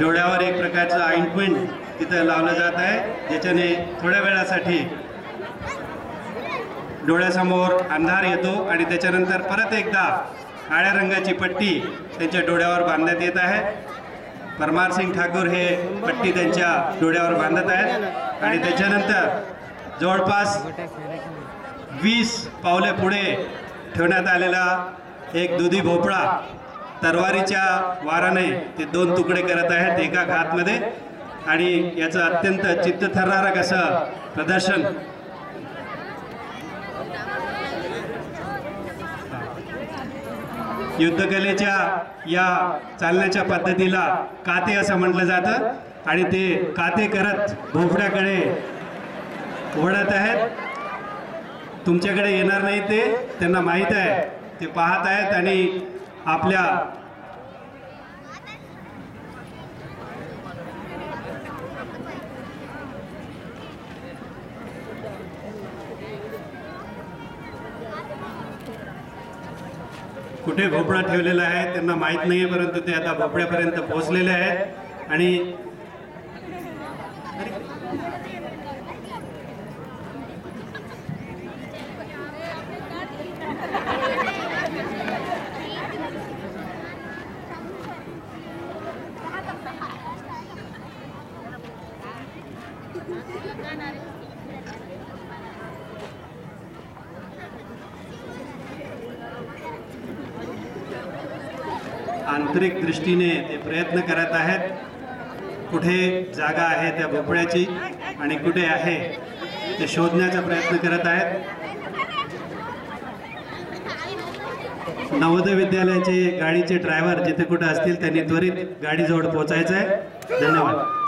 डोळ्यावर एक प्रकारचं ऑइंटमेंट तिथं लावलं जात आहे, ज्याच्याने थोड्या वेळासाठी डोळ्यासमोर अंधार येतो आणि त्याच्यानंतर परत एकदा काळ्या रंगाची पट्टी त्यांच्या डोळ्यावर बांधण्यात येत आहे। परमार सिंग ठाकूर हे पट्टी त्यांच्या डोळ्यावर बांधत आहेत आणि त्याच्यानंतर जवळपास 20 पावले पुढे ठेवण्यात आलेला एक दुधी भोपळा तरवारीच्या वाराने ते 2 तुकडे करत आहेत एका घातमध्ये आणि याचं अत्यंत चित्तथरारक असं प्रदर्शन युद्धकलेच्या या चालण्याच्या पद्धतीला काते असं म्हटलं जातं आणि ते काते करत भोपळ्याकडे ओढत आहेत। तुमच्याकडे येणार नाही ते त्यांना माहीत आहे, ते पाहत आहेत आणि आपल्या कुठे भोपळा ठेवलेला आहे त्यांना माहीत नाही आहे, परंतु ते आता भोपळ्यापर्यंत पोहोचलेले आहेत आणि आंतरिक दृष्टीने ते प्रयत्न करत आहेत, कुठे जागा आहे त्या भोपळ्याची आणि कुठे आहे ते शोधण्याचा प्रयत्न करत आहेत। नवोदय विद्यालयाचे गाडीचे ड्रायव्हर जिथे कुठे असतील त्यांनी त्वरित गाडीजवळ पोहोचायचं आहे। धन्यवाद।